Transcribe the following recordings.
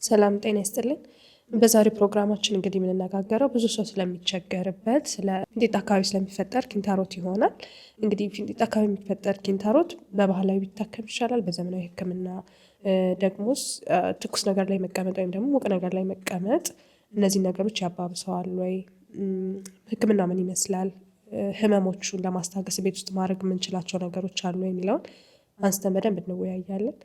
ሰላም ጤና ይስጥልን። በዛሬው ፕሮግራማችን እንግዲህ የምንነጋገረው ብዙ ሰው ስለሚቸገርበት ስለ ፊንጢጣ አካባቢ ስለሚፈጠር ኪንታሮት ይሆናል። እንግዲህ ፊንጢጣ አካባቢ የሚፈጠር ኪንታሮት በባህላዊ ቢታከም ይሻላል፣ በዘመናዊ ሕክምና ደግሞስ ትኩስ ነገር ላይ መቀመጥ ወይም ደግሞ ሙቅ ነገር ላይ መቀመጥ እነዚህ ነገሮች ያባብሰዋል ወይ? ሕክምና ምን ይመስላል? ህመሞቹን ለማስታገስ ቤት ውስጥ ማድረግ የምንችላቸው ነገሮች አሉ የሚለውን አንስተን በደንብ እንወያያለን።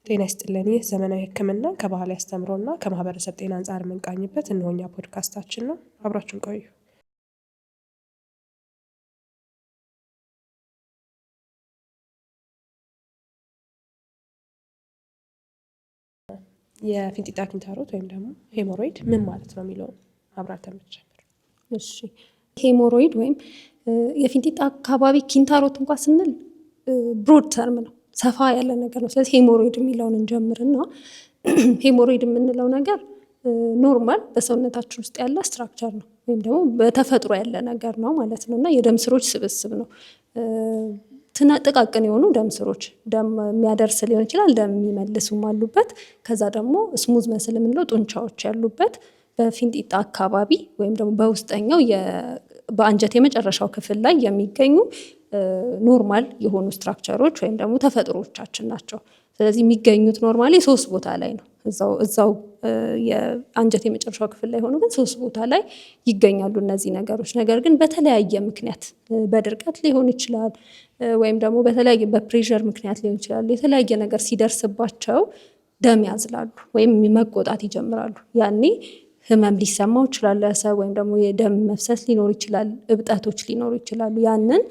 ጤና ይስጥልን። ይህ ዘመናዊ ህክምና ከባህል ያስተምሮና ከማህበረሰብ ጤና አንጻር የምንቃኝበት እነሆኛ ፖድካስታችን ነው። አብራችሁን ቆዩ። የፊንጢጣ ኪንታሮት ወይም ደግሞ ሄሞሮይድ ምን ማለት ነው የሚለውን አብራርተን ብንጀምር። እሺ፣ ሄሞሮይድ ወይም የፊንጢጣ አካባቢ ኪንታሮት እንኳን ስንል ብሮድ ተርም ነው፣ ሰፋ ያለ ነገር ነው። ስለዚህ ሄሞሮይድ የሚለውን እንጀምርና ሄሞሮይድ የምንለው ነገር ኖርማል በሰውነታችን ውስጥ ያለ ስትራክቸር ነው ወይም ደግሞ በተፈጥሮ ያለ ነገር ነው ማለት ነው እና የደም ስሮች ስብስብ ነው። ጥቃቅን የሆኑ ደም ስሮች ደም የሚያደርስ ሊሆን ይችላል፣ ደም የሚመልሱም አሉበት። ከዛ ደግሞ ስሙዝ መስል የምንለው ጡንቻዎች ያሉበት በፊንጢጣ አካባቢ ወይም ደግሞ በውስጠኛው በአንጀት የመጨረሻው ክፍል ላይ የሚገኙ ኖርማል የሆኑ ስትራክቸሮች ወይም ደግሞ ተፈጥሮቻችን ናቸው። ስለዚህ የሚገኙት ኖርማሊ 3 ቦታ ላይ ነው። እዛው የአንጀት የመጨረሻው ክፍል ላይ ሆኖ ግን 3 ቦታ ላይ ይገኛሉ እነዚህ ነገሮች። ነገር ግን በተለያየ ምክንያት በድርቀት ሊሆን ይችላል ወይም ደግሞ በተለያየ በፕሬሸር ምክንያት ሊሆን ይችላል። የተለያየ ነገር ሲደርስባቸው ደም ያዝላሉ ወይም መቆጣት ይጀምራሉ። ያኔ ህመም ሊሰማው ይችላል ሰው ወይም ደግሞ የደም መፍሰስ ሊኖር ይችላል፣ እብጠቶች ሊኖሩ ይችላሉ። ያንን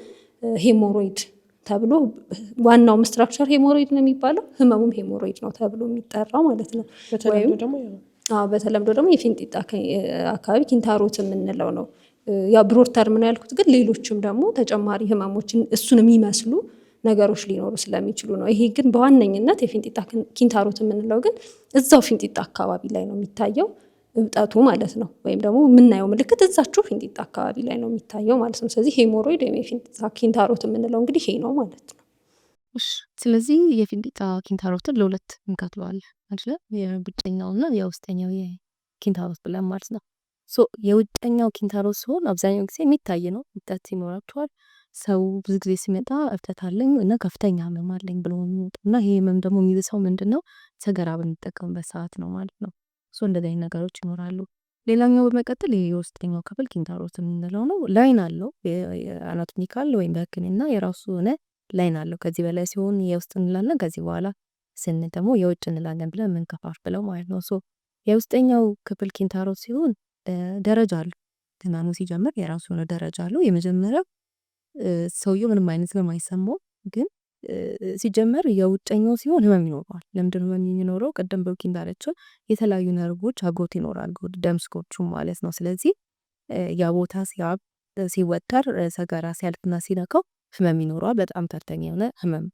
ሄሞሮይድ ተብሎ ዋናውም ስትራክቸር ሄሞሮይድ ነው የሚባለው፣ ህመሙም ሄሞሮይድ ነው ተብሎ የሚጠራው ማለት ነው። በተለምዶ ደግሞ የፊንጢጣ አካባቢ ኪንታሮት የምንለው ነው። ያው ብሮድ ተርም ነው ያልኩት፣ ግን ሌሎችም ደግሞ ተጨማሪ ህመሞችን እሱን የሚመስሉ ነገሮች ሊኖሩ ስለሚችሉ ነው። ይሄ ግን በዋነኝነት የፊንጢጣ ኪንታሮት የምንለው ግን እዛው ፊንጢጣ አካባቢ ላይ ነው የሚታየው እብጠቱ ማለት ነው። ወይም ደግሞ የምናየው ምልክት እዛችሁ ፊንጢጣ አካባቢ ላይ ነው የሚታየው ማለት ነው። ስለዚህ ሄሞሮይድ ወይም የፊንጢጣ ኪንታሮት የምንለው እንግዲህ ይሄ ነው ማለት ነው። ስለዚህ የፊንጢጣ ኪንታሮትን ለሁለት እንከፍለዋለን አይደለ? የውጨኛውና የውስጠኛው የኪንታሮት ብለን ማለት ነው። የውጨኛው ኪንታሮት ሲሆን አብዛኛው ጊዜ የሚታይ ነው፣ እብጠት ይኖራቸዋል። ሰው ብዙ ጊዜ ሲመጣ እብጠት አለኝ እና ከፍተኛ ህመም አለኝ ብሎ እና ይሄ ህመም ደግሞ የሚብሰው ምንድነው ሰገራ በምንጠቀምበት ሰዓት ነው ማለት ነው። እንደዚህ አይነት ነገሮች ይኖራሉ። ሌላኛው በመቀጠል ይሄ የውስጠኛው ክፍል ኪንታሮት የምንለው ነው። ላይን አለው አናቶሚካል ወይም በህክምና የራሱ ሆነ ላይን አለው። ከዚህ በላይ ሲሆን የውስጥ እንላለን፣ ከዚህ በኋላ ስን ደግሞ የውጭ እንላለን ብለን የምንከፋፍለው ማለት ነው። የውስጠኛው ክፍል ኪንታሮት ሲሆን ደረጃ አለው። ህመሙ ሲጀምር የራሱ የሆነ ደረጃ አለው። የመጀመሪያው ሰውየው ምንም አይነት ህመም አይሰማውም፣ ግን ሲጀመር የውጨኛው ሲሆን ህመም ይኖረዋል። ለምንድን ህመም የሚኖረው? ቅድም በውኪ እንዳለችው የተለያዩ ነርቮች አብሮት ይኖራሉ፣ ደም ስሮቹ ማለት ነው። ስለዚህ ያ ቦታ ሲወጠር ሰገራ ሲያልፍና ሲነካው ህመም ይኖረዋል። በጣም ከፍተኛ የሆነ ህመም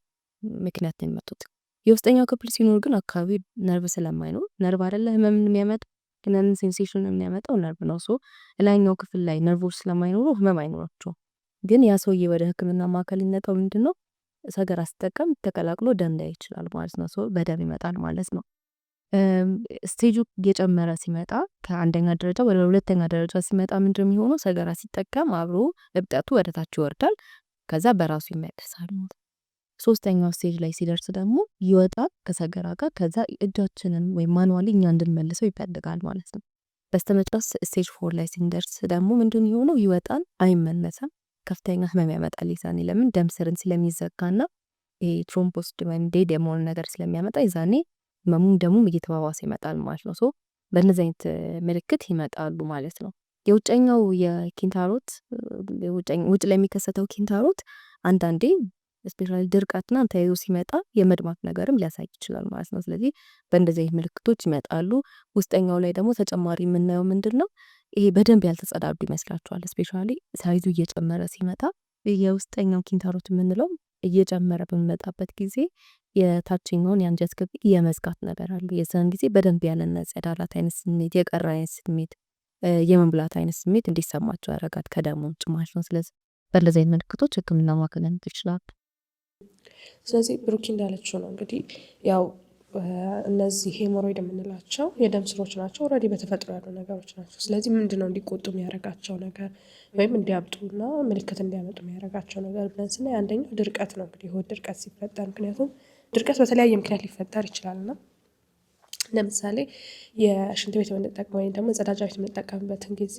ምክንያት ነው የሚመጡት። የውስጠኛው ክፍል ሲኖር ግን አካባቢ ነርቭ ስለማይኖር፣ ነርቭ አይደለ ህመም የሚያመጣ ግን ሴንሴሽን የሚያመጣው ነርቭ ነው። ላይኛው ክፍል ላይ ነርቮች ስለማይኖሩ ህመም አይኖራቸውም። ግን ያ ሰውዬ ወደ ህክምና ማዕከል ይመጣው ምንድን ነው ሰገራ ሲጠቀም ተቀላቅሎ ደም ላይ ይችላል ማለት ነው። በደም ይመጣል ማለት ነው። ስቴጁ እየጨመረ ሲመጣ ከአንደኛ ደረጃ ወደ ሁለተኛ ደረጃ ሲመጣ ምንድን የሚሆነው ሰገራ ሲጠቀም አብሮ እብጠቱ ወደ ታች ይወርዳል፣ ከዛ በራሱ ይመለሳል። 3ኛው ስቴጅ ላይ ሲደርስ ደግሞ ይወጣል ከሰገራ ጋር፣ ከዛ እጃችንን ወይም ማኑዋሊ እኛ እንድንመልሰው ይፈልጋል ማለት ነው። በስተመጨረሻ ስቴጅ 4 ላይ ሲንደርስ ደግሞ ምንድን የሆነው ይወጣል፣ አይመለስም፣ ከፍተኛ ህመም ያመጣል። ይዛኔ ለምን ደም ስርን ስለሚዘጋና ትሮምቦስ ወይም ዴድ የመሆን ነገር ስለሚያመጣ ይዛኔ ህመሙም ደሙም እየተባባሰ ይመጣል ማለት ነው። በእነዚህ አይነት ምልክት ይመጣሉ ማለት ነው። የውጨኛው የኪንታሮት ውጭ ላይ የሚከሰተው ኪንታሮት አንዳንዴ ስፔሻሊ ድርቀትና ተያይዞ ሲመጣ የመድማት ነገርም ሊያሳይ ይችላል ማለት ነው። ስለዚህ በእንደዚህ አይነት ምልክቶች ይመጣሉ። ውስጠኛው ላይ ደግሞ ተጨማሪ የምናየው ምንድን ነው? ይሄ በደንብ ያልተጸዳዱ ይመስላችኋል። ስፔሻሊ ሳይዙ እየጨመረ ሲመጣ የውስጠኛው ኪንታሮት የምንለው እየጨመረ በሚመጣበት ጊዜ የታችኛውን የአንጀት ክፍል የመዝጋት ነገር አለ። የዛን ጊዜ በደንብ ያለና ጸዳላት አይነት ስሜት፣ የቀረ አይነት ስሜት፣ የመብላት አይነት ስሜት እንዲሰማቸው ያደርጋል ከደሙ ውጭ ማለት ነው። ስለዚህ በእንደዚህ አይነት ምልክቶች ህክምና ማከናወን ይችላል። ስለዚህ ብሩኪ እንዳለችው ነው እንግዲህ ያው እነዚህ ሄሞሮይድ የምንላቸው የደም ስሮች ናቸው። ኦልሬዲ በተፈጥሮ ያሉ ነገሮች ናቸው። ስለዚህ ምንድነው እንዲቆጡ የሚያደርጋቸው ነገር ወይም እንዲያብጡና ምልክት እንዲያመጡ የሚያደርጋቸው ነገር ብለን ስናይ አንደኛው ድርቀት ነው። እንግዲህ የሆድ ድርቀት ሲፈጠር፣ ምክንያቱም ድርቀት በተለያየ ምክንያት ሊፈጠር ይችላልና ለምሳሌ የሽንት ቤት የምንጠቀመው ወይም ደግሞ መጸዳጃ ቤት የምንጠቀምበትን ጊዜ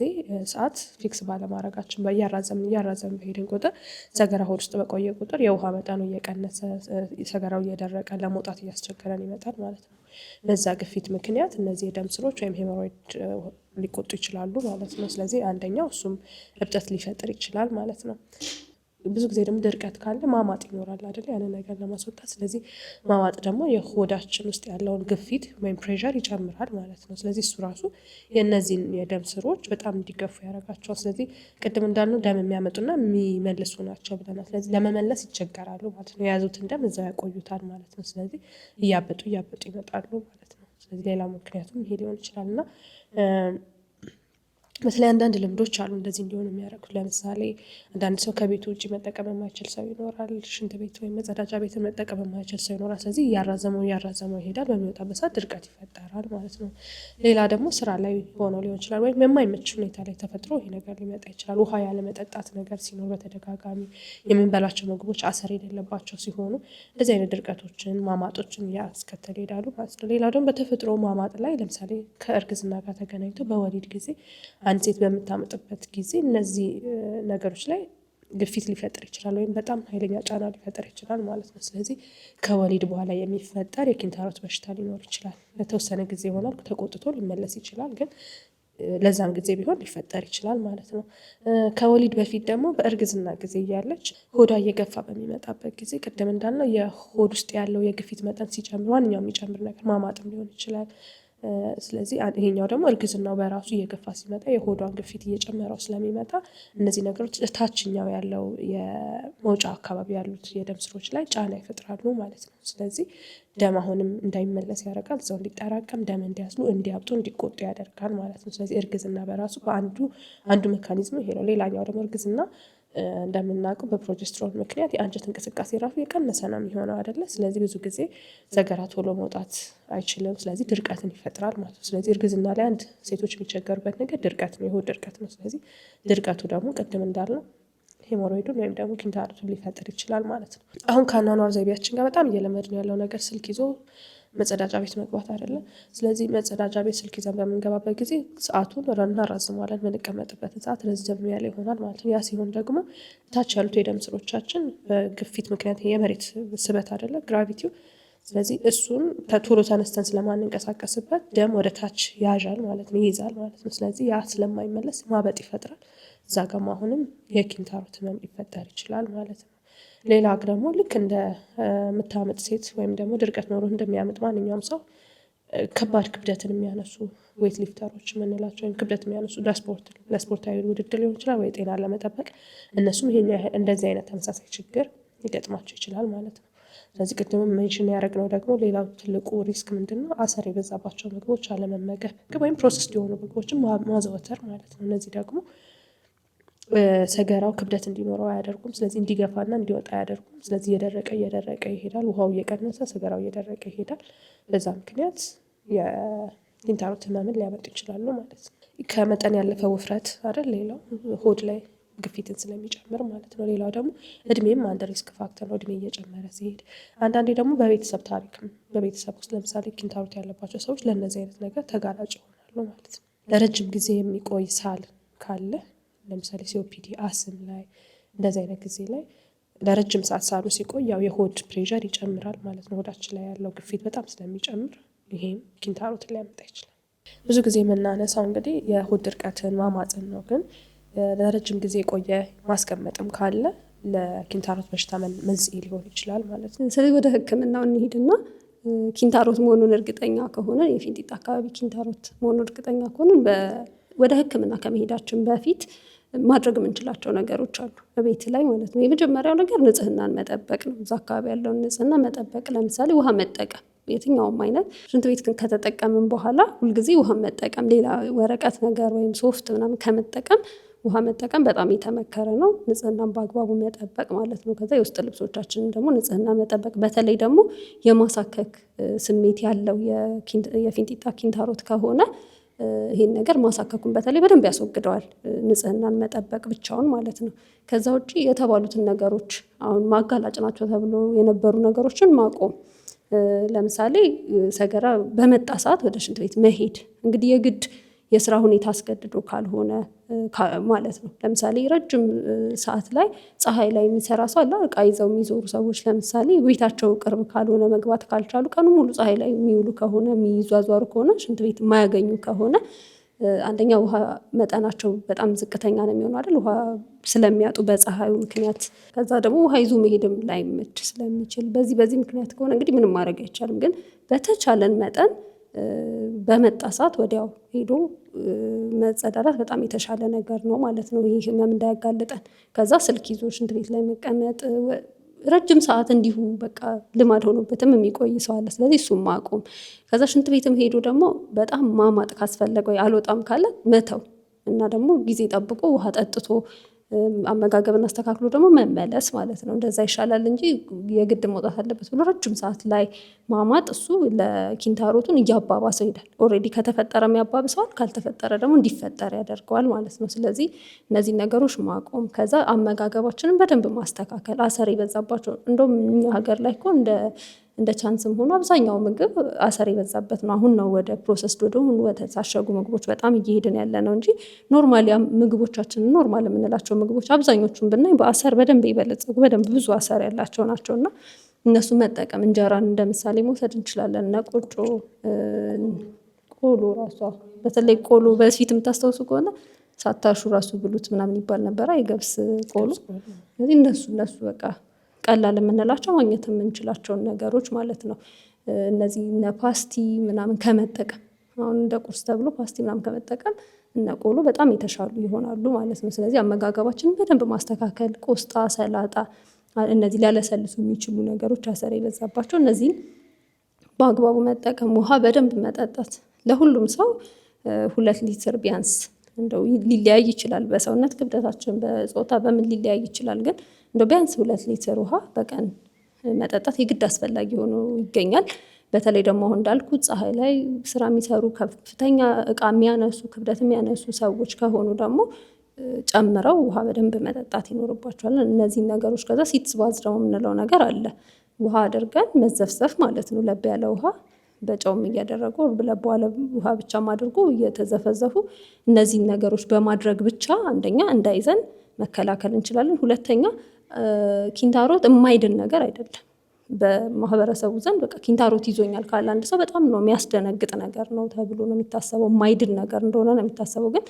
ሰዓት ፊክስ ባለማድረጋችን እያራዘምን በሄድን ቁጥር ሰገራ ሆድ ውስጥ በቆየ ቁጥር የውሃ መጠኑ እየቀነሰ ሰገራው እየደረቀ ለመውጣት እያስቸገረን ይመጣል ማለት ነው። በዛ ግፊት ምክንያት እነዚህ የደም ስሮች ወይም ሄሞሮይድ ሊቆጡ ይችላሉ ማለት ነው። ስለዚህ አንደኛው እሱም እብጠት ሊፈጥር ይችላል ማለት ነው። ብዙ ጊዜ ደግሞ ድርቀት ካለ ማማጥ ይኖራል አይደል? ያንን ነገር ለማስወጣት። ስለዚህ ማማጥ ደግሞ የሆዳችን ውስጥ ያለውን ግፊት ወይም ፕሬሸር ይጨምራል ማለት ነው። ስለዚህ እሱ ራሱ የእነዚህን የደም ስሮች በጣም እንዲገፉ ያደርጋቸዋል። ስለዚህ ቅድም እንዳልነው ደም የሚያመጡና የሚመልሱ ናቸው ብለናል። ስለዚህ ለመመለስ ይቸገራሉ ማለት ነው። የያዙትን ደም እዛው ያቆዩታል ማለት ነው። ስለዚህ እያበጡ ይመጣሉ ማለት ነው። ስለዚህ ሌላ ምክንያቱም ይሄ ሊሆን ይችላል እና በተለይ አንዳንድ ልምዶች አሉ እንደዚህ እንዲሆኑ የሚያደርጉት። ለምሳሌ አንዳንድ ሰው ከቤቱ ውጭ መጠቀም የማይችል ሰው ይኖራል። ሽንት ቤት ወይም መጸዳጃ ቤትን መጠቀም የማይችል ሰው ይኖራል። ስለዚህ እያራዘመው ይሄዳል። በሚወጣበት ሰዓት ድርቀት ይፈጠራል ማለት ነው። ሌላ ደግሞ ስራ ላይ ሆኖ ሊሆን ይችላል፣ ወይም የማይመች ሁኔታ ላይ ተፈጥሮ ይሄ ነገር ሊመጣ ይችላል። ውሃ ያለመጠጣት ነገር ሲኖር፣ በተደጋጋሚ የምንበላቸው ምግቦች አሰር የሌለባቸው ሲሆኑ እንደዚህ አይነት ድርቀቶችን፣ ማማጦችን ያስከተሉ ይሄዳሉ ማለት ነው። ሌላው ደግሞ በተፈጥሮ ማማጥ ላይ ለምሳሌ ከእርግዝና ጋር ተገናኝቶ በወሊድ ጊዜ አንድ ሴት በምታመጥበት ጊዜ እነዚህ ነገሮች ላይ ግፊት ሊፈጥር ይችላል፣ ወይም በጣም ኃይለኛ ጫና ሊፈጥር ይችላል ማለት ነው። ስለዚህ ከወሊድ በኋላ የሚፈጠር የኪንታሮት በሽታ ሊኖር ይችላል። ለተወሰነ ጊዜ ይሆናል፣ ተቆጥቶ ሊመለስ ይችላል፣ ግን ለዛም ጊዜ ቢሆን ሊፈጠር ይችላል ማለት ነው። ከወሊድ በፊት ደግሞ በእርግዝና ጊዜ እያለች ሆዷ እየገፋ በሚመጣበት ጊዜ ቅድም እንዳልነው የሆድ ውስጥ ያለው የግፊት መጠን ሲጨምር፣ ዋንኛው የሚጨምር ነገር ማማጥም ሊሆን ይችላል። ስለዚህ ይሄኛው ደግሞ እርግዝናው በራሱ እየገፋ ሲመጣ የሆዷን ግፊት እየጨመረው ስለሚመጣ እነዚህ ነገሮች ታችኛው ያለው የመውጫ አካባቢ ያሉት የደም ስሮች ላይ ጫና ይፈጥራሉ ማለት ነው። ስለዚህ ደም አሁንም እንዳይመለስ ያደርጋል። እዛው እንዲጠራቀም፣ ደም እንዲያስሉ፣ እንዲያብጡ፣ እንዲቆጡ ያደርጋል ማለት ነው። ስለዚህ እርግዝና በራሱ አንዱ ሜካኒዝም ይሄ ነው። ሌላኛው ደግሞ እርግዝና እንደምናውቀው በፕሮጀስትሮን ምክንያት የአንጀት እንቅስቃሴ ራሱ የቀነሰ ነው የሚሆነው አይደለ? ስለዚህ ብዙ ጊዜ ሰገራ ቶሎ መውጣት አይችልም። ስለዚህ ድርቀትን ይፈጥራል ማለት ነው። ስለዚህ እርግዝና ላይ አንድ ሴቶች የሚቸገሩበት ነገር ድርቀት ነው፣ የሆድ ድርቀት ነው። ስለዚህ ድርቀቱ ደግሞ ቅድም እንዳልነው ሄሞሮይዱን ወይም ደግሞ ኪንታሮቱን ሊፈጥር ይችላል ማለት ነው። አሁን ከአኗኗር ዘይቤያችን ጋር በጣም እየለመድን ያለው ነገር ስልክ ይዞ መጸዳጃ ቤት መግባት አይደለም። ስለዚህ መጸዳጃ ቤት ስልክ ይዘን በምንገባበት ጊዜ ሰዓቱን እናራዝመዋለን። የምንቀመጥበትን ሰዓት ረዘም ያለ ይሆናል ማለት ነው። ያ ሲሆን ደግሞ ታች ያሉት የደም ስሮቻችን በግፊት ምክንያት የመሬት ስበት አይደለም ግራቪቲው፣ ስለዚህ እሱን ቶሎ ተነስተን ስለማንንቀሳቀስበት ደም ወደ ታች ያዣል ማለት ነው፣ ይይዛል ማለት ነው። ስለዚህ ያ ስለማይመለስ ማበጥ ይፈጥራል። እዛ ጋም አሁንም የኪንታሮት ህመም ሊፈጠር ይችላል ማለት ነው። ሌላ ደግሞ ልክ እንደ ምታመጥ ሴት ወይም ደግሞ ድርቀት ኖሮ እንደሚያመጥ ማንኛውም ሰው ከባድ ክብደትን የሚያነሱ ዌት ሊፍተሮች የምንላቸው ወይም ክብደት የሚያነሱ ለስፖርታዊ ውድድር ሊሆን ይችላል ወይ ጤና ለመጠበቅ፣ እነሱም ይሄ እንደዚህ አይነት ተመሳሳይ ችግር ሊገጥማቸው ይችላል ማለት ነው። ስለዚህ ቅድም ሜንሽን ያደረግነው ደግሞ ሌላው ትልቁ ሪስክ ምንድን ነው? አሰር የበዛባቸው ምግቦች አለመመገብ ወይም ፕሮሰስድ የሆኑ ምግቦችን ማዘወተር ማለት ነው። እነዚህ ደግሞ ሰገራው ክብደት እንዲኖረው አያደርጉም። ስለዚህ እንዲገፋና እንዲወጣ አያደርጉም። ስለዚህ እየደረቀ ይሄዳል። ውሃው እየቀነሰ ሰገራው እየደረቀ ይሄዳል። በዛ ምክንያት የኪንታሮት ህመምን ሊያመጡ ይችላሉ ማለት ነው። ከመጠን ያለፈ ውፍረት አይደል ሌላው ሆድ ላይ ግፊትን ስለሚጨምር ማለት ነው። ሌላው ደግሞ እድሜም አንድ ሪስክ ፋክተር ነው። እድሜ እየጨመረ ሲሄድ አንዳንዴ ደግሞ በቤተሰብ ታሪክም በቤተሰብ ውስጥ ለምሳሌ ኪንታሮት ያለባቸው ሰዎች ለእነዚህ አይነት ነገር ተጋላጭ ይሆናሉ ማለት ነው። ለረጅም ጊዜ የሚቆይ ሳል ካለ ለምሳሌ ሲኦፒዲ አስም ላይ እንደዚህ አይነት ጊዜ ላይ ለረጅም ሰዓት ሳሉ ሲቆይ ያው የሆድ ፕሬሸር ይጨምራል ማለት ነው። ሆዳችን ላይ ያለው ግፊት በጣም ስለሚጨምር ይሄም ኪንታሮትን ሊያመጣ ይችላል። ብዙ ጊዜ የምናነሳው እንግዲህ የሆድ ድርቀትን ማማጥን ነው። ግን ለረጅም ጊዜ የቆየ ማስቀመጥም ካለ ለኪንታሮት በሽታ መንስኤ ሊሆን ይችላል ማለት ነው። ስለዚህ ወደ ሕክምናው እንሂድና ኪንታሮት መሆኑን እርግጠኛ ከሆነ የፊንጢጣ አካባቢ ኪንታሮት መሆኑን እርግጠኛ ከሆነ ወደ ሕክምና ከመሄዳችን በፊት ማድረግ የምንችላቸው ነገሮች አሉ በቤት ላይ ማለት ነው። የመጀመሪያው ነገር ንጽህናን መጠበቅ ነው። እዛ አካባቢ ያለውን ንጽህና መጠበቅ፣ ለምሳሌ ውሃ መጠቀም፣ የትኛውም አይነት ሽንት ቤት ግን ከተጠቀምን በኋላ ሁልጊዜ ውሃ መጠቀም፣ ሌላ ወረቀት ነገር ወይም ሶፍት ምናምን ከመጠቀም ውሃ መጠቀም በጣም የተመከረ ነው። ንጽህናን በአግባቡ መጠበቅ ማለት ነው። ከዛ የውስጥ ልብሶቻችንን ደግሞ ንጽህና መጠበቅ፣ በተለይ ደግሞ የማሳከክ ስሜት ያለው የፊንጢጣ ኪንታሮት ከሆነ ይሄን ነገር ማሳከኩን በተለይ በደንብ ያስወግደዋል፣ ንጽህናን መጠበቅ ብቻውን ማለት ነው። ከዛ ውጭ የተባሉትን ነገሮች አሁን ማጋላጭ ናቸው ተብሎ የነበሩ ነገሮችን ማቆም። ለምሳሌ ሰገራ በመጣ ሰዓት ወደ ሽንት ቤት መሄድ እንግዲህ የግድ የስራ ሁኔታ አስገድዶ ካልሆነ ማለት ነው። ለምሳሌ ረጅም ሰዓት ላይ ፀሐይ ላይ የሚሰራ ሰው አለ፣ እቃ ይዘው የሚዞሩ ሰዎች ለምሳሌ ቤታቸው ቅርብ ካልሆነ መግባት ካልቻሉ ቀኑ ሙሉ ፀሐይ ላይ የሚውሉ ከሆነ የሚዟዟሩ ከሆነ ሽንት ቤት የማያገኙ ከሆነ አንደኛ ውሃ መጠናቸው በጣም ዝቅተኛ ነው የሚሆነው አይደል፣ ውሃ ስለሚያጡ በፀሐዩ ምክንያት። ከዛ ደግሞ ውሃ ይዞ መሄድም ላይመች ስለሚችል በዚህ ምክንያት ከሆነ እንግዲህ ምንም ማድረግ አይቻልም። ግን በተቻለን መጠን በመጣ ሰዓት ወዲያው ሄዶ መጸዳዳት በጣም የተሻለ ነገር ነው ማለት ነው፣ ይህ ህመም እንዳያጋልጠን። ከዛ ስልክ ይዞ ሽንት ቤት ላይ መቀመጥ ረጅም ሰዓት እንዲሁ በቃ ልማድ ሆኖበትም የሚቆይ ሰው አለ። ስለዚህ እሱም ማቆም። ከዛ ሽንት ቤትም ሄዶ ደግሞ በጣም ማማጥ ካስፈለገው አልወጣም ካለ መተው እና ደግሞ ጊዜ ጠብቆ ውሃ ጠጥቶ አመጋገብን አስተካክሎ ደግሞ መመለስ ማለት ነው። እንደዛ ይሻላል እንጂ የግድ መውጣት አለበት ብሎ ረጅም ሰዓት ላይ ማማጥ እሱ ለኪንታሮቱን እያባባሰው ይሄዳል። ኦልሬዲ ከተፈጠረም ያባብሰዋል፣ ካልተፈጠረ ደግሞ እንዲፈጠር ያደርገዋል ማለት ነው። ስለዚህ እነዚህ ነገሮች ማቆም። ከዛ አመጋገባችንን በደንብ ማስተካከል። አሰር የበዛባቸው እንደውም እኛ ሀገር ላይ እኮ እንደ ቻንስም ሆኖ አብዛኛው ምግብ አሰር የበዛበት ነው። አሁን ነው ወደ ፕሮሰስድ ወደ ታሸጉ ምግቦች በጣም እየሄድን ያለ ነው እንጂ ኖርማሊ ምግቦቻችንን ኖርማል የምንላቸው ምግቦች አብዛኞቹን ብናይ በአሰር በደንብ የበለጸጉ በደንብ ብዙ አሰር ያላቸው ናቸው እና እነሱ መጠቀም። እንጀራን እንደ ምሳሌ መውሰድ እንችላለን። እነ ቆሎ ራሷ በተለይ ቆሎ በፊት የምታስታውሱ ከሆነ ሳታሹ ራሱ ብሉት ምናምን ይባል ነበረ፣ የገብስ ቆሎ። ስለዚህ እነሱ በቃ ቀላል የምንላቸው ማግኘት የምንችላቸውን ነገሮች ማለት ነው። እነዚህ እነ ፓስቲ ምናምን ከመጠቀም አሁን እንደ ቁርስ ተብሎ ፓስቲ ምናምን ከመጠቀም እነ ቆሎ በጣም የተሻሉ ይሆናሉ ማለት ነው። ስለዚህ አመጋገባችንን በደንብ ማስተካከል፣ ቆስጣ፣ ሰላጣ፣ እነዚህ ሊያለሰልሱ የሚችሉ ነገሮች አሰር የበዛባቸው እነዚህን በአግባቡ መጠቀም፣ ውሃ በደንብ መጠጣት። ለሁሉም ሰው 2 ሊትር ቢያንስ እንደው ሊለያይ ይችላል፣ በሰውነት ክብደታችን በጾታ በምን ሊለያይ ይችላል። ግን እንደው ቢያንስ 2 ሊትር ውሃ በቀን መጠጣት የግድ አስፈላጊ ሆኖ ይገኛል። በተለይ ደግሞ አሁን እንዳልኩት ፀሐይ ላይ ስራ የሚሰሩ ከፍተኛ እቃ የሚያነሱ ክብደት የሚያነሱ ሰዎች ከሆኑ ደግሞ ጨምረው ውሃ በደንብ መጠጣት ይኖርባቸዋል። እነዚህን ነገሮች ከዛ ሲትስ ባዝ ደግሞ የምንለው ነገር አለ። ውሃ አድርገን መዘፍዘፍ ማለት ነው። ለብ ያለ ውሃ በጨውም እያደረጉ ለብ ያለ ውሃ ብቻም አድርጎ እየተዘፈዘፉ እነዚህን ነገሮች በማድረግ ብቻ አንደኛ እንዳይዘን መከላከል እንችላለን። ሁለተኛ ኪንታሮት የማይድን ነገር አይደለም። በማህበረሰቡ ዘንድ በቃ ኪንታሮት ይዞኛል ካለ አንድ ሰው በጣም ነው የሚያስደነግጥ ነገር ነው ተብሎ ነው የሚታሰበው። የማይድን ነገር እንደሆነ ነው የሚታሰበው። ግን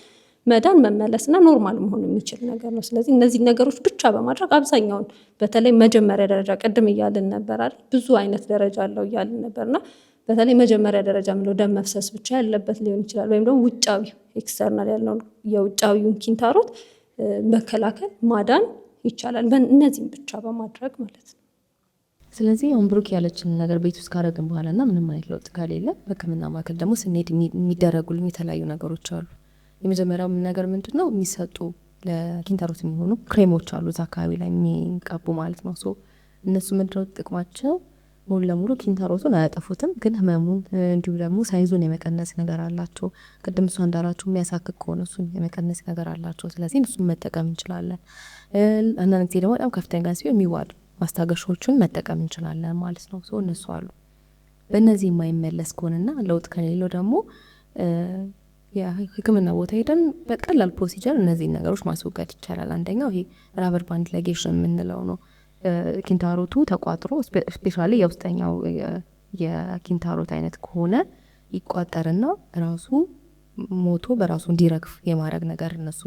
መዳን መመለስና ኖርማል መሆን የሚችል ነገር ነው። ስለዚህ እነዚህ ነገሮች ብቻ በማድረግ አብዛኛውን በተለይ መጀመሪያ ደረጃ ቅድም እያልን ነበር አይደል፣ ብዙ አይነት ደረጃ አለው እያልን ነበርና በተለይ መጀመሪያ ደረጃ ምለው ደም መፍሰስ ብቻ ያለበት ሊሆን ይችላል። ወይም ደግሞ ውጫዊ ኤክስተርናል ያለውን የውጫዊውን ኪንታሮት መከላከል ማዳን ይቻላል፣ እነዚህም ብቻ በማድረግ ማለት ነው። ስለዚህ አሁን ብሩክ ያለችን ነገር ቤት ውስጥ ካደረግን በኋላ እና ምንም አይነት ለውጥ ከሌለ በሕክምና ማዕከል ደግሞ ስንሄድ የሚደረጉልን የተለያዩ ነገሮች አሉ። የመጀመሪያው ነገር ምንድን ነው? የሚሰጡ ለኪንታሮት የሚሆኑ ክሬሞች አሉ እዛ አካባቢ ላይ የሚቀቡ ማለት ነው። እነሱ ምንድነው ጥቅማቸው? ሙሉ ለሙሉ ኪንታሮቱን አያጠፉትም፣ ግን ህመሙን እንዲሁም ደግሞ ሳይዙን የመቀነስ ነገር አላቸው። ቅድም እሷ እንዳላቸው የሚያሳክክ ከሆነ እሱን የመቀነስ ነገር አላቸው። ስለዚህ እሱን መጠቀም እንችላለን። አንዳንድ ጊዜ ደግሞ በጣም ከፍተኛ ሲሆን የሚዋጡ ማስታገሻዎችን መጠቀም እንችላለን ማለት ነው። እነሱ አሉ። በእነዚህ የማይመለስ ከሆነና ለውጥ ከሌለው ደግሞ የህክምና ቦታ ሄደን በቀላል ፕሮሲጀር እነዚህን ነገሮች ማስወገድ ይቻላል። አንደኛው ይሄ ራበር ባንድ ላይጌሽን የምንለው ነው። ኪንታሮቱ ተቋጥሮ ስፔሻሊ የውስጠኛው የኪንታሮት አይነት ከሆነ ይቋጠርና ራሱ ሞቶ በራሱ እንዲረግፍ የማድረግ ነገር እነሱ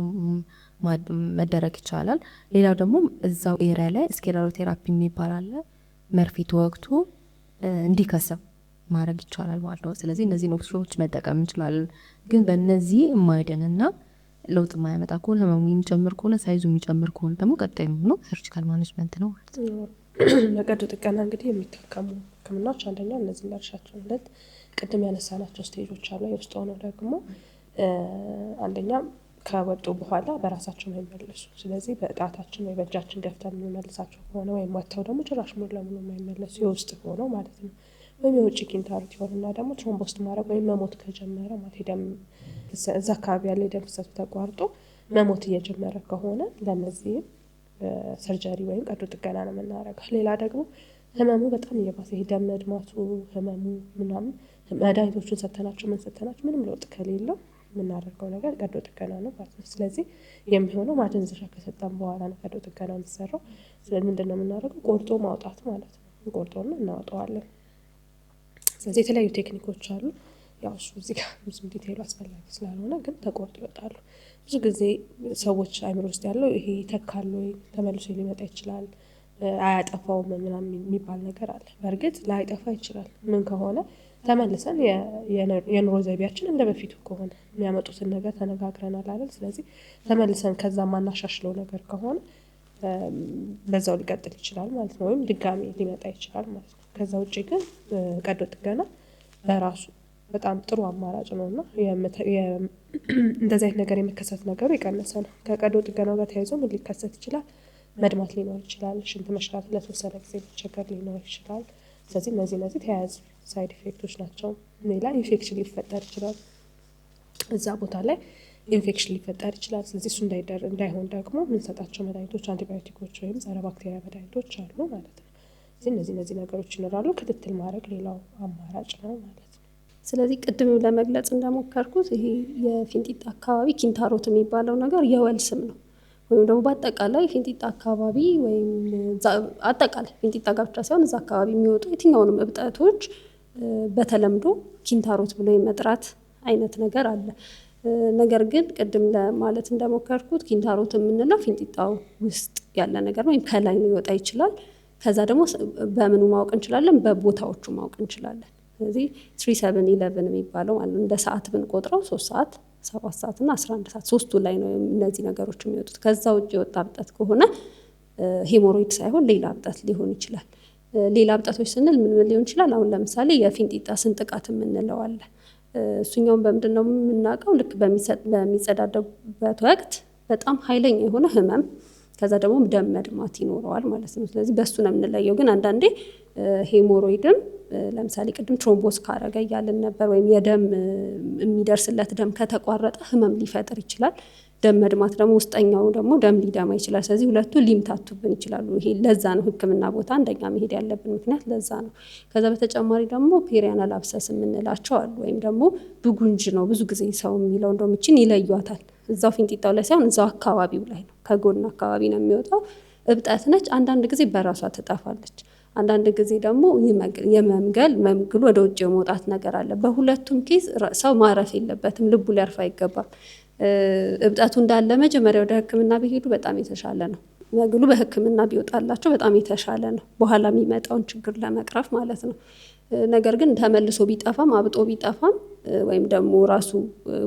መደረግ ይቻላል። ሌላው ደግሞ እዛው ኤሪያ ላይ ስክሌሮቴራፒ የሚባል አለ። መርፌ ተወግቶ እንዲከሰም ማድረግ ይቻላል ማለት ነው። ስለዚህ እነዚህን ኦፕሽኖች መጠቀም እንችላለን። ግን በእነዚህ የማይድንና ለውጥ የማያመጣ ከሆነ ህመሙ የሚጨምር ከሆነ ሳይዙ የሚጨምር ከሆነ ደግሞ ቀጣይ የሚሆነው ሰርጂካል ማኔጅመንት ነው ማለት ነው። ለቀዶ ጥገና እንግዲህ የሚታከሙ ህክምናዎች አንደኛው እነዚህ እንዳልሻቸው ሁለት ቅድም ያነሳናቸው ስቴጆች አሉ። የውስጥ ሆነው ደግሞ አንደኛ ከወጡ በኋላ በራሳቸው ነው የሚመለሱ። ስለዚህ በጣታችን ወይ በእጃችን ገፍተን የምንመልሳቸው ከሆነ ወይም ወጥተው ደግሞ ጭራሽ ሙሉ ለሙሉ የማይመለሱ የውስጥ ሆነው ማለት ነው። ወይም የውጭ ኪንታሮት ይሆንና ደግሞ ትሮምቦስት ማድረግ ወይም መሞት ከጀመረ ማለት ደም እዛ አካባቢ ያለ የደም ፍሰቱ ተቋርጦ መሞት እየጀመረ ከሆነ ለነዚህም ሰርጀሪ ወይም ቀዶ ጥገና ነው የምናደርገው። ሌላ ደግሞ ህመሙ በጣም እየባሰ ይሄ ደም መድማቱ ህመሙ ምናምን መድኃኒቶቹን ሰተናቸው ምንም ለውጥ ከሌለው የምናደርገው ነገር ቀዶ ጥገና ነው ማለት ነው። ስለዚህ የሚሆነው ማደንዘዣ ከሰጠን በኋላ ነው ቀዶ ጥገና የሚሰራው። ስለዚህ ምንድነው የምናደርገው? ቆርጦ ማውጣት ማለት ነው። ቆርጦና እናወጣዋለን። ስለዚህ የተለያዩ ቴክኒኮች አሉ። ያው እሱ እዚህ ጋር ብዙም ዲቴይሉ አስፈላጊ ስላልሆነ ግን ተቆርጦ ይወጣሉ። ብዙ ጊዜ ሰዎች አይምሮ ውስጥ ያለው ይሄ ይተካል ወይ ተመልሶ ሊመጣ ይችላል አያጠፋውም ምናምን የሚባል ነገር አለ። በእርግጥ ላይጠፋ ይችላል። ምን ከሆነ ተመልሰን የኑሮ ዘይቤያችን እንደ በፊቱ ከሆነ የሚያመጡትን ነገር ተነጋግረናል አይደል? ስለዚህ ተመልሰን ከዛ ማናሻሽለው ነገር ከሆነ በዛው ሊቀጥል ይችላል ማለት ነው፣ ወይም ድጋሚ ሊመጣ ይችላል ማለት ነው። ከዛ ውጪ ግን ቀዶ ጥገና በራሱ በጣም ጥሩ አማራጭ ነውና እንደዚህ አይነት ነገር የመከሰት ነገሩ የቀነሰ ነው። ከቀዶ ጥገናው ጋር ተያይዞ ምን ሊከሰት ይችላል? መድማት ሊኖር ይችላል። ሽንት መሽናት ለተወሰነ ጊዜ መቸገር ሊኖር ይችላል። ስለዚህ እነዚህ ተያያዙ ሳይድ ኢፌክቶች ናቸው። ሌላ ኢንፌክሽን ሊፈጠር ይችላል። እዛ ቦታ ላይ ኢንፌክሽን ሊፈጠር ይችላል። ስለዚህ እሱ እንዳይሆን ደግሞ የምንሰጣቸው መድኃኒቶች አንቲባዮቲኮች ወይም ጸረ ባክቴሪያ መድኃኒቶች አሉ ማለት ነው። ስለዚህ እነዚህ ነገሮች ይኖራሉ። ክትትል ማድረግ ሌላው አማራጭ ነው ማለት ነው። ስለዚህ ቅድም ለመግለጽ እንደሞከርኩት ይሄ የፊንጢጣ አካባቢ ኪንታሮት የሚባለው ነገር የወል ስም ነው። ወይም ደግሞ በአጠቃላይ ፊንጢጣ አካባቢ ወይም አጠቃላይ ፊንጢጣ ጋር ብቻ ሳይሆን እዛ አካባቢ የሚወጡ የትኛውንም እብጠቶች በተለምዶ ኪንታሮት ብሎ የመጥራት አይነት ነገር አለ። ነገር ግን ቅድም ለማለት እንደሞከርኩት ኪንታሮት የምንለው ፊንጢጣው ውስጥ ያለ ነገር ወይም ከላይ ሊወጣ ይችላል። ከዛ ደግሞ በምኑ ማወቅ እንችላለን? በቦታዎቹ ማወቅ እንችላለን። ስለዚህ 3711 የሚባለው ማለት እንደ ሰዓት ብንቆጥረው 3 ሰዓት 7 ሰዓት እና 11 ሰዓት ሶስቱ ላይ ነው እነዚህ ነገሮች የሚወጡት። ከዛ ውጭ የወጣ እብጠት ከሆነ ሄሞሮይድ ሳይሆን ሌላ እብጠት ሊሆን ይችላል። ሌላ እብጠቶች ስንል ምን ሊሆን ይችላል? አሁን ለምሳሌ የፊንጢጣ ስንጥቃት የምንለው አለ። እሱኛውን በምንድን ነው የምናውቀው? ልክ በሚጸዳደቡበት ወቅት በጣም ኃይለኛ የሆነ ህመም፣ ከዛ ደግሞ ደም መድማት ይኖረዋል ማለት ነው። ስለዚህ በሱ ነው የምንለየው። ግን አንዳንዴ ሄሞሮይድም ለምሳሌ ቅድም ትሮምቦስ ካረገ እያልን ነበር፣ ወይም የደም የሚደርስለት ደም ከተቋረጠ ህመም ሊፈጥር ይችላል። ደም መድማት ደግሞ ውስጠኛው ደግሞ ደም ሊደማ ይችላል። ስለዚህ ሁለቱ ሊምታቱብን ይችላሉ። ይሄ ለዛ ነው ህክምና ቦታ አንደኛ መሄድ ያለብን ምክንያት ለዛ ነው። ከዛ በተጨማሪ ደግሞ ፔሪያናል አብሰስ የምንላቸው አሉ፣ ወይም ደግሞ ብጉንጅ ነው ብዙ ጊዜ ሰው የሚለው። እንደውም ይችን ይለዩታል። እዛው ፊንጢጣው ላይ ሳይሆን እዛው አካባቢው ላይ ነው፣ ከጎን አካባቢ ነው የሚወጣው። እብጠት ነች። አንዳንድ ጊዜ በራሷ ትጠፋለች። አንዳንድ ጊዜ ደግሞ መምግል ወደ ውጭ የመውጣት ነገር አለ። በሁለቱም ኬዝ ሰው ማረፍ የለበትም፣ ልቡ ሊያርፍ አይገባም። እብጠቱ እንዳለ መጀመሪያ ወደ ህክምና ቢሄዱ በጣም የተሻለ ነው። መግሉ በህክምና ቢወጣላቸው በጣም የተሻለ ነው፣ በኋላ የሚመጣውን ችግር ለመቅረፍ ማለት ነው። ነገር ግን ተመልሶ ቢጠፋም አብጦ ቢጠፋም ወይም ደግሞ ራሱ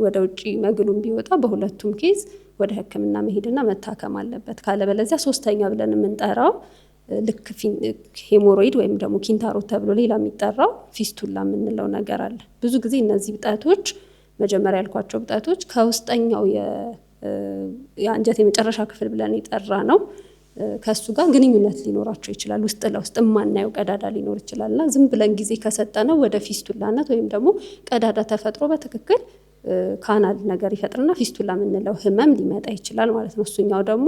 ወደ ውጭ መግሉም ቢወጣ በሁለቱም ኬዝ ወደ ህክምና መሄድና መታከም አለበት። ካለበለዚያ ሶስተኛ ብለን የምንጠራው ልክ ሄሞሮይድ ወይም ደግሞ ኪንታሮት ተብሎ ሌላ የሚጠራው ፊስቱላ የምንለው ነገር አለ። ብዙ ጊዜ እነዚህ እብጠቶች መጀመሪያ ያልኳቸው እብጠቶች ከውስጠኛው የአንጀት የመጨረሻ ክፍል ብለን የጠራ ነው ከሱ ጋር ግንኙነት ሊኖራቸው ይችላል። ውስጥ ለውስጥ የማናየው ቀዳዳ ሊኖር ይችላል እና ዝም ብለን ጊዜ ከሰጠነው ወደ ፊስቱላነት ወይም ደግሞ ቀዳዳ ተፈጥሮ በትክክል ካናል ነገር ይፈጥርና ፊስቱላ የምንለው ህመም ሊመጣ ይችላል ማለት ነው። እሱኛው ደግሞ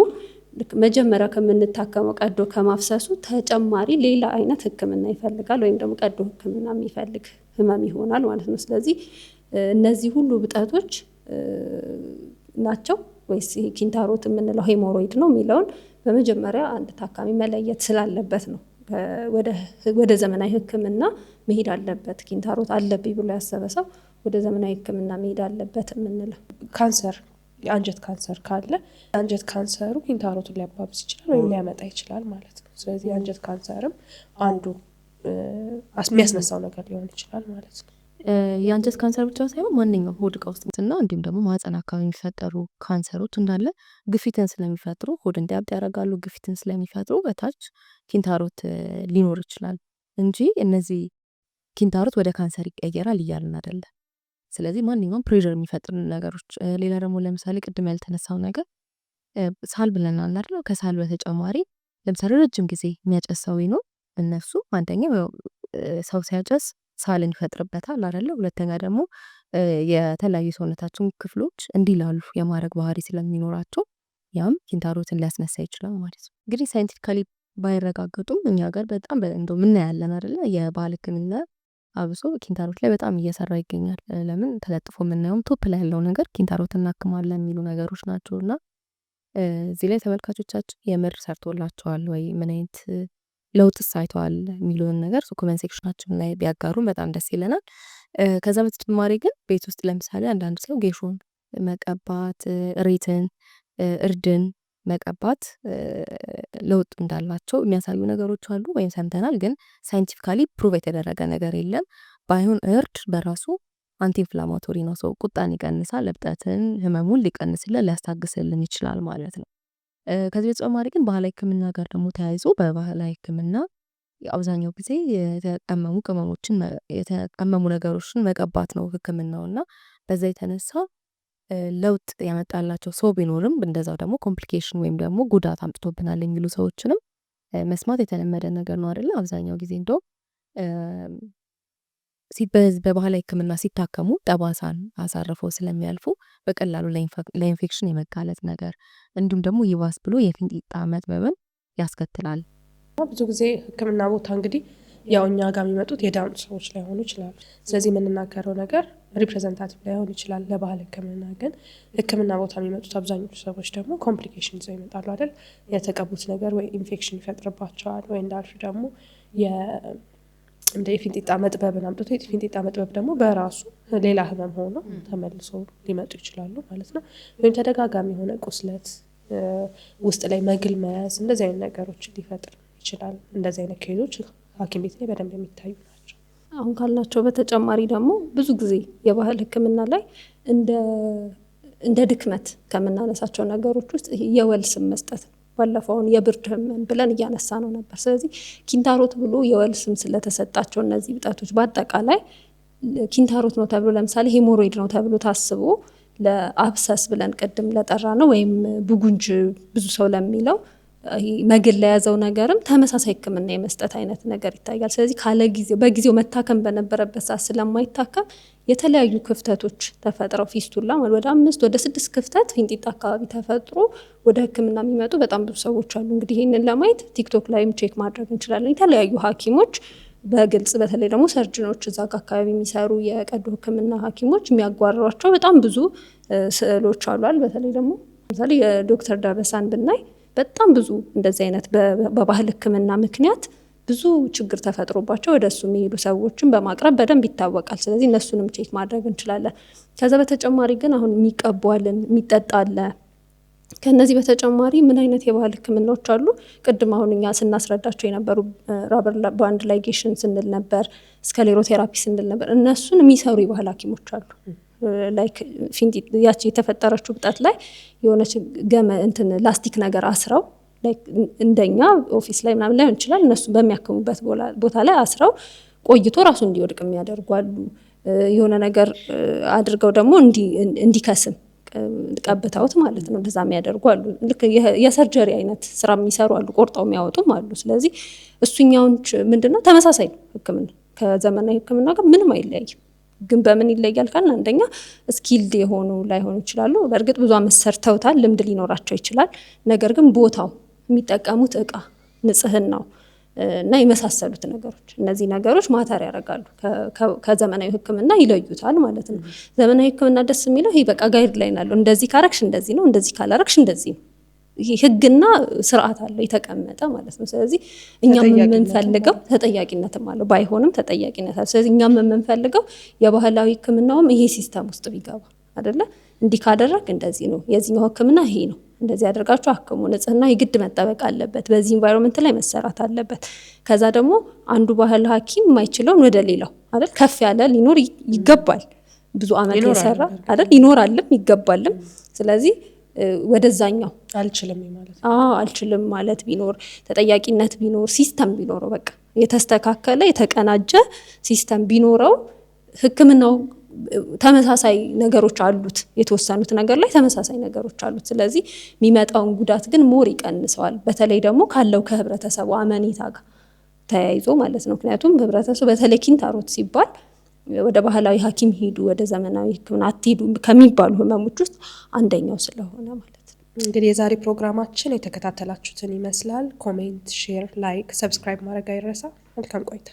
መጀመሪያ ከምንታከመው ቀዶ ከማፍሰሱ ተጨማሪ ሌላ አይነት ህክምና ይፈልጋል፣ ወይም ደግሞ ቀዶ ህክምና የሚፈልግ ህመም ይሆናል ማለት ነው። ስለዚህ እነዚህ ሁሉ እብጠቶች ናቸው ወይስ ይሄ ኪንታሮት የምንለው ሄሞሮይድ ነው የሚለውን በመጀመሪያ አንድ ታካሚ መለየት ስላለበት ነው ወደ ዘመናዊ ህክምና መሄድ አለበት። ኪንታሮት አለብኝ ብሎ ያሰበ ሰው ወደ ዘመናዊ ህክምና መሄድ አለበት የምንለው። ካንሰር፣ የአንጀት ካንሰር ካለ የአንጀት ካንሰሩ ኪንታሮቱን ሊያባብስ ይችላል ወይም ሊያመጣ ይችላል ማለት ነው። ስለዚህ የአንጀት ካንሰርም አንዱ የሚያስነሳው ነገር ሊሆን ይችላል ማለት ነው። የአንጀት ካንሰር ብቻ ሳይሆን ማንኛውም ሆድ ዕቃ ውስጥ እና እንዲሁም ደግሞ ማህፀን አካባቢ የሚፈጠሩ ካንሰሮች እንዳለ ግፊትን ስለሚፈጥሩ ሆድ እንዲያብጥ ያደርጋሉ። ግፊትን ስለሚፈጥሩ በታች ኪንታሮት ሊኖር ይችላል እንጂ እነዚህ ኪንታሮት ወደ ካንሰር ይቀየራል እያልን አይደለም። ስለዚህ ማንኛውም ፕሬዠር የሚፈጥሩ ነገሮች ሌላ ደግሞ ለምሳሌ ቅድም ያልተነሳው ነገር ሳል ብለናል አይደል? ከሳል በተጨማሪ ለምሳሌ ረጅም ጊዜ የሚያጨስ ሰው ነው እነሱ አንደኛው ሰው ሲያጨስ ሳልን ይፈጥርበታል አይደለ? ሁለተኛ ደግሞ የተለያዩ ሰውነታችን ክፍሎች እንዲላሉ የማድረግ ባህሪ ስለሚኖራቸው ያም ኪንታሮትን ሊያስነሳ ይችላል ማለት ነው። እንግዲህ ሳይንቲፊካሊ ባይረጋገጡም እኛ ጋር በጣም እንደው ምናያለን አይደለ? የባህል ሕክምና አብሶ ኪንታሮት ላይ በጣም እየሰራ ይገኛል። ለምን ተለጥፎ የምናየውም ቶፕ ላይ ያለው ነገር ኪንታሮት እናክማለን የሚሉ ነገሮች ናቸው። እና እዚህ ላይ ተመልካቾቻችን የምር ሰርቶላቸዋል ወይ ምን አይነት ለውጥስ አይተዋል የሚሉን ነገር ኮመንት ሴክሽናችን ላይ ቢያጋሩን በጣም ደስ ይለናል። ከዛ በተጨማሪ ግን ቤት ውስጥ ለምሳሌ አንዳንድ ሰው ጌሾን መቀባት፣ ሬትን፣ እርድን መቀባት ለውጥ እንዳላቸው የሚያሳዩ ነገሮች አሉ ወይም ሰምተናል። ግን ሳይንቲፊካሊ ፕሩቭ የተደረገ ነገር የለም። ባይሆን እርድ በራሱ አንቲ ኢንፍላማቶሪ ነው። ሰው ቁጣን ይቀንሳል፣ እብጠትን፣ ህመሙን ሊቀንስልን ሊያስታግስልን ይችላል ማለት ነው። ከዚህ በተጨማሪ ግን ባህላዊ ሕክምና ጋር ደግሞ ተያይዞ በባህላዊ ሕክምና አብዛኛው ጊዜ የተቀመሙ ቅመሞችን የተቀመሙ ነገሮችን መቀባት ነው ሕክምናው እና በዛ የተነሳ ለውጥ ያመጣላቸው ሰው ቢኖርም እንደዛው ደግሞ ኮምፕሊኬሽን ወይም ደግሞ ጉዳት አምጥቶብናል የሚሉ ሰዎችንም መስማት የተለመደ ነገር ነው አይደለ? አብዛኛው ጊዜ እንደው በባህላዊ ሕክምና ሲታከሙ ጠባሳን አሳርፈው ስለሚያልፉ በቀላሉ ለኢንፌክሽን የመጋለጥ ነገር እንዲሁም ደግሞ ይባስ ብሎ የፊንጢጣ መጥበብን ያስከትላል። ብዙ ጊዜ ሕክምና ቦታ እንግዲህ ያው እኛ ጋር የሚመጡት የዳኑ ሰዎች ላይሆኑ ይችላሉ። ስለዚህ የምንናገረው ነገር ሪፕሬዘንታቲቭ ላይሆን ይችላል ለባህል ሕክምና። ግን ሕክምና ቦታ የሚመጡት አብዛኞቹ ሰዎች ደግሞ ኮምፕሊኬሽን ይዘው ይመጣሉ አይደል? የተቀቡት ነገር ወይ ኢንፌክሽን ይፈጥርባቸዋል ወይ እንዳልሹ ደግሞ እንደ የፊንጢጣ መጥበብን አምጥቶ የፊንጢጣ መጥበብ ደግሞ በራሱ ሌላ ህመም ሆኖ ተመልሶ ሊመጡ ይችላሉ ማለት ነው። ወይም ተደጋጋሚ የሆነ ቁስለት ውስጥ ላይ መግል መያዝ እንደዚህ አይነት ነገሮች ሊፈጥር ይችላል። እንደዚህ አይነት ኬዞች ሐኪም ቤት ላይ በደንብ የሚታዩ ናቸው። አሁን ካልናቸው በተጨማሪ ደግሞ ብዙ ጊዜ የባህል ሕክምና ላይ እንደ ድክመት ከምናነሳቸው ነገሮች ውስጥ የወል ስም መስጠት ነው። ባለፈውን የብርድ ህመም ብለን እያነሳ ነው ነበር። ስለዚህ ኪንታሮት ብሎ የወል ስም ስለተሰጣቸው እነዚህ ብጠቶች በአጠቃላይ ኪንታሮት ነው ተብሎ ለምሳሌ ሄሞሮይድ ነው ተብሎ ታስቦ ለአብሰስ ብለን ቅድም ለጠራ ነው ወይም ቡጉንጅ ብዙ ሰው ለሚለው መግል ለያዘው ነገርም ተመሳሳይ ሕክምና የመስጠት አይነት ነገር ይታያል። ስለዚህ በጊዜው መታከም በነበረበት ሰዓት ስለማይታከም የተለያዩ ክፍተቶች ተፈጥረው ፊስቱላ ወደ 5 ወደ 6 ክፍተት ፊንጢጣ አካባቢ ተፈጥሮ ወደ ሕክምና የሚመጡ በጣም ብዙ ሰዎች አሉ። እንግዲህ ይህንን ለማየት ቲክቶክ ላይም ቼክ ማድረግ እንችላለን። የተለያዩ ሐኪሞች በግልጽ በተለይ ደግሞ ሰርጅኖች እዛ አካባቢ የሚሰሩ የቀዶ ሕክምና ሐኪሞች የሚያጓሯቸው በጣም ብዙ ስዕሎች አሏል። በተለይ ደግሞ ለምሳሌ የዶክተር ዳበሳን ብናይ በጣም ብዙ እንደዚህ አይነት በባህል ሕክምና ምክንያት ብዙ ችግር ተፈጥሮባቸው ወደ እሱ የሚሄዱ ሰዎችን በማቅረብ በደንብ ይታወቃል። ስለዚህ እነሱንም ቼክ ማድረግ እንችላለን። ከዛ በተጨማሪ ግን አሁን የሚቀቧልን የሚጠጣ አለ። ከነዚህ በተጨማሪ ምን አይነት የባህል ሕክምናዎች አሉ? ቅድም አሁን እኛ ስናስረዳቸው የነበሩ ራበር ባንድ ላይጌሽን ስንል ነበር፣ ስክሌሮቴራፒ ስንል ነበር። እነሱን የሚሰሩ የባህል ሐኪሞች አሉ። ላይክ ፊንጢጣ ያቺ የተፈጠረችው ብጣት ላይ የሆነች ላስቲክ ነገር አስረው እንደኛ ኦፊስ ላይ ምናምን ላይሆን ይችላል። እነሱ በሚያክሙበት ቦታ ላይ አስረው ቆይቶ ራሱ እንዲወድቅ የሚያደርጉ አሉ። የሆነ ነገር አድርገው ደግሞ እንዲከስም ቀብተውት ማለት ነው እንደዛ የሚያደርጉ አሉ። ልክ የሰርጀሪ አይነት ስራ የሚሰሩ አሉ፣ ቆርጠው የሚያወጡም አሉ። ስለዚህ እሱኛውን ምንድነው ተመሳሳይ ነው ሕክምና ከዘመናዊ ሕክምና ጋር ምንም አይለያይም። ግን በምን ይለያል ካልን አንደኛ ስኪልድ የሆኑ ላይሆኑ ይችላሉ። በእርግጥ ብዙ አመት ሰርተውታል፣ ልምድ ሊኖራቸው ይችላል። ነገር ግን ቦታው የሚጠቀሙት እቃ ንጽህናው እና የመሳሰሉት ነገሮች እነዚህ ነገሮች ማተር ያደርጋሉ፣ ከዘመናዊ ሕክምና ይለዩታል ማለት ነው። ዘመናዊ ሕክምና ደስ የሚለው ይሄ በቃ ጋይድ ላይን አለው። እንደዚህ ካረግሽ እንደዚህ ነው፣ እንደዚህ ካላረግሽ እንደዚህ ነው። ይሄ ህግና ስርዓት አለው የተቀመጠ ማለት ነው። ስለዚህ እኛም የምንፈልገው ተጠያቂነትም አለው፣ ባይሆንም ተጠያቂነት አለው። ስለዚህ እኛም የምንፈልገው የባህላዊ ሕክምናውም ይሄ ሲስተም ውስጥ ቢገባ አይደለ? እንዲህ ካደረግ እንደዚህ ነው፣ የዚህኛው ሕክምና ይሄ ነው፣ እንደዚህ አድርጋችሁ አክሙ። ንጽህና የግድ መጠበቅ አለበት፣ በዚህ ኢንቫይሮንመንት ላይ መሰራት አለበት። ከዛ ደግሞ አንዱ ባህል ሐኪም የማይችለውን ወደ ሌላው አይደል ከፍ ያለ ሊኖር ይገባል። ብዙ አመት የሰራ አይደል ይኖራልም ይገባልም። ስለዚህ ወደዛኛው አልችልም ማለት ቢኖር ተጠያቂነት ቢኖር ሲስተም ቢኖረው በቃ የተስተካከለ የተቀናጀ ሲስተም ቢኖረው ሕክምናው ተመሳሳይ ነገሮች አሉት፣ የተወሰኑት ነገር ላይ ተመሳሳይ ነገሮች አሉት። ስለዚህ የሚመጣውን ጉዳት ግን ሞር ይቀንሰዋል። በተለይ ደግሞ ካለው ከህብረተሰቡ አመኔታ ጋር ተያይዞ ማለት ነው። ምክንያቱም ህብረተሰቡ በተለይ ኪንታሮት ሲባል ወደ ባህላዊ ሐኪም ሄዱ፣ ወደ ዘመናዊ ሕክምና አትሄዱ ከሚባሉ ህመሞች ውስጥ አንደኛው ስለሆነ ማለት ነው። እንግዲህ የዛሬ ፕሮግራማችን የተከታተላችሁትን ይመስላል። ኮሜንት፣ ሼር፣ ላይክ፣ ሰብስክራይብ ማድረግ አይረሳ። መልካም ቆይታ።